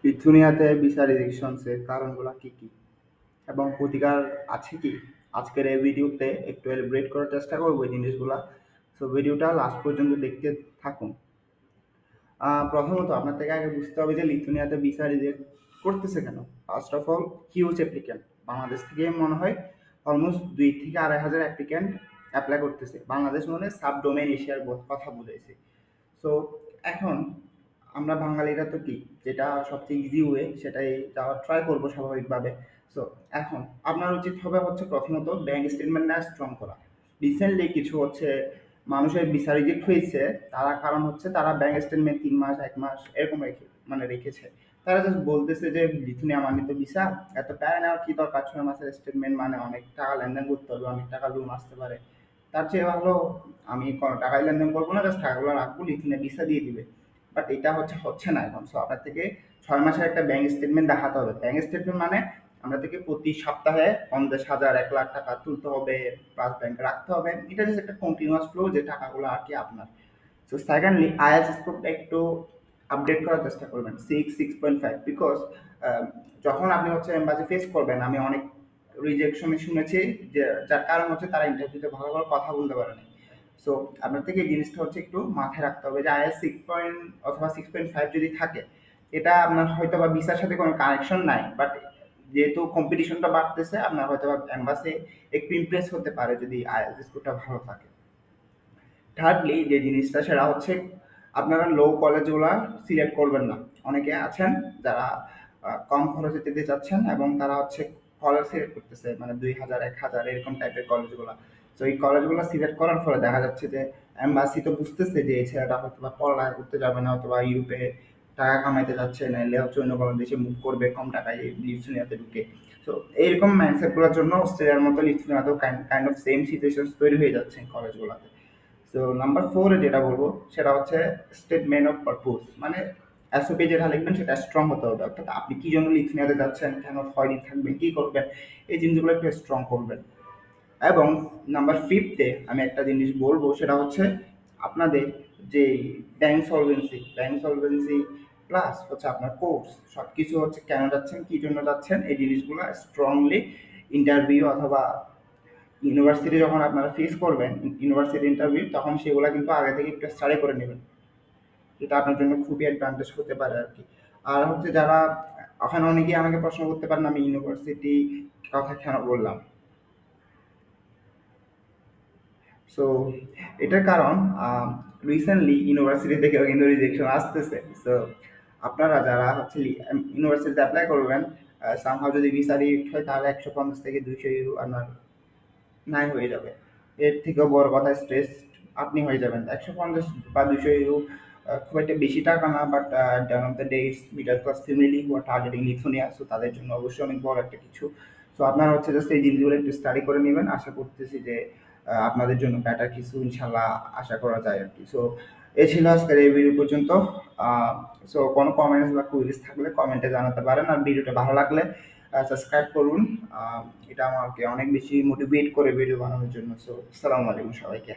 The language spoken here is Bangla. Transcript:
লিথুয়ানিয়াতে ভিসা রেস্ট্রিকশনসের কারণগুলো কি কি এবং প্রতিকার আছে কি? আজকের এই ভিডিওতে একটু এলিব্রেট করার চেষ্টা করবো এই জিনিসগুলা। সো ভিডিওটা লাস্ট পর্যন্ত দেখতে থাকুন। প্রথমত আপনার থেকে আগে বুঝতে হবে যে লিথুয়ানিয়াতে ভিসা রিজেক্ট করতেছে কেন। First of all huge applicant, Bangladesh থেকে মনে হয় অলমোস্ট 2 থেকে 2,500 অ্যাপ্লিক্যান্ট অ্যাপ্লাই করতেছে। বাংলাদেশ মানে সাব ডোমেন এশিয়ার কথা বুঝাইছে। সো এখন আমরা বাঙালিরা তো কি, যেটা সবচেয়ে ইজি ওয়ে সেটাই যাওয়ার ট্রাই করবো স্বাভাবিকভাবে। সো এখন আপনার উচিত হবে হচ্ছে প্রথমত ব্যাংক স্টেটমেন্ট নেওয়া স্ট্রং করা। রিসেন্টলি কিছু হচ্ছে মানুষের ভিসা রিজেক্ট হয়েছে, তারা কারণ হচ্ছে তারা ব্যাংক স্টেটমেন্ট 3 মাস 1 মাস এরকম রেখেছে। তারা জাস্ট বলতেছে যে লিথুনিয়া মানে তো ভিসা, এত প্যারা নেওয়ার কি দরকার, 6 মাসের স্টেটমেন্ট মানে অনেক টাকা লেনদেন করতে হবে, অনেক টাকা লোন আসতে পারে, তার চেয়ে ভালো আমি কোনো টাকাই লেনদেন করবো না, জাস্ট টাকাগুলো রাখবো, লিথুনে ভিসা দিয়ে দিবে। বাট এটা হচ্ছে না এখন। সো আপনার থেকে 6 মাসের একটা ব্যাংক স্টেটমেন্ট দেখাতে হবে। ব্যাংক স্টেটমেন্ট মানে আমরা থেকে প্রতি সপ্তাহে 50,000 1 লাখ টাকা তুলতে হবে, প্লাস ব্যাংকে রাখতে হবে। এটা জাস্ট একটা কন্টিনিউয়াস ফ্লো, যে টাকাগুলো আর কি আপনার। সো সেকেন্ডলি আইএলটিএস স্কোরটা একটু আপডেট করার চেষ্টা করবেন, 6.5, বিকজ যখন আপনি হচ্ছে এম্বাসি ফেস করবেন, আমি অনেক রিজেকশনে শুনেছি যে যার কারণ হচ্ছে তারা ইন্টারভিউতে ভালো ভালো কথা বলতে পারে না। সো আপনার থেকে এই জিনিসটা হচ্ছে একটু মাথায় রাখতে হবে যে আইএলটিএস 6 অথবা 6.5 যদি থাকে, এটা আপনার হয়তো বা ভিসার সাথে কোনো কানেকশন নাই, বাট যেহেতু কম্পিটিশনটা বাড়তেছে, আপনার হয়তো বা এম্বাসি একটু ইমপ্রেস হতে পারে যদি আইএলটিএস স্কোরটা ভালো থাকে। থার্ডলি যে জিনিসটা সেটা হচ্ছে আপনারা লো কলেজগুলা সিলেক্ট করবেন না। অনেকে আছেন যারা কম খরচে যেতে চাচ্ছেন এবং তারা হচ্ছে কলেজ সিলেক্ট করতেছে মানে 2,000 1,000 এরকম টাইপের কলেজগুলা। তো এই কলেজগুলো সিলেক্ট করার ফলে দেখা যাচ্ছে যে এম্বাসি তো বুঝতেছে যে এই ছেলেটা হয়তো বা পড়ালেখা করতে যাবে না, অথবা ইউরোপে টাকা কামাইতে যাচ্ছে, নাইলে হচ্ছে অন্য কোনো দেশে মুভ করবে কম টাকায় লিথুয়ানিয়াতে ঢুকে। তো এইরকম মাইন্ডসেটগুলোর জন্য অস্ট্রেলিয়ার মতো লিথুয়ানিয়াতেও কাইন্ড অফ সেম সিচুয়েশন তৈরি হয়ে যাচ্ছে কলেজগুলোতে। সো নাম্বার ফোরে যেটা বলবো সেটা হচ্ছে স্টেটমেন্ট অফ পারপোজ, মানে এসওপি যেটা লিখবেন সেটা স্ট্রং হতে হবে। অর্থাৎ আপনি কি জন্য লিথুয়ানিয়াতে যাচ্ছেন, কেন, কয়দিন থাকবেন, কি করবেন, এই জিনিসগুলো একটু স্ট্রং করবেন। এবং নাম্বার ফিফথে আমি একটা জিনিস বলবো সেটা হচ্ছে আপনাদের যে ব্যাংক সলভেন্সি প্লাস হচ্ছে আপনার কোর্স, সব কিছু হচ্ছে কেন যাচ্ছেন, কি জন্য যাচ্ছেন, এই জিনিসগুলো স্ট্রংলি ইন্টারভিউ অথবা ইউনিভার্সিটি যখন আপনারা ফেস করবেন, ইউনিভার্সিটি ইন্টারভিউ, তখন সেগুলো কিন্তু আগে থেকে একটু স্টাডি করে নেবেন। এটা আপনার জন্য খুবই অ্যাডভান্টেজ হতে পারে আর কি। আর হচ্ছে যারা ওখানে, অনেকেই আমাকে প্রশ্ন করতে পারেন আমি ইউনিভার্সিটি কথা কেন বললাম। সো এটার কারণ রিসেন্টলি ইউনিভার্সিটি থেকেও কিন্তু রিজেকশন আসতেছে। সো আপনারা যারা হচ্ছে ইউনিভার্সিটিতে অ্যাপ্লাই করবেন, সামহাও যদি ভিসা রিজেক্ট হয় তাহলে 150 থেকে 200 ইউরো আপনার নাই হয়ে যাবে। এর থেকেও বড় কথা, স্ট্রেস আপনি হয়ে যাবেন। 150 বা 200 ইউরো খুব একটা বেশি টাকা না, but at the end of the day it's middle class family who R targeting Lithuania, so তাদের জন্য অবশ্যই অনেক বড় একটা কিছু। সো আপনারা হচ্ছে জাস্ট এই জিনিসগুলো একটু স্টাডি করে নেবেন। আশা করতেছি যে আপনাদের জন্য বেটার কিছু ইনশাল্লাহ আশা করা যায় আর কি। সো এই ছিল আজকের এই ভিডিও পর্যন্ত। সো কোনো কমেন্টস বা কুইজ থাকলে কমেন্টে জানাতে পারেন, আর ভিডিওটা ভালো লাগলে সাবস্ক্রাইব করুন। এটা আমাকে অনেক বেশি মোটিভেট করে ভিডিও বানানোর জন্য। সো আসসালামু আলাইকুম সবাইকে।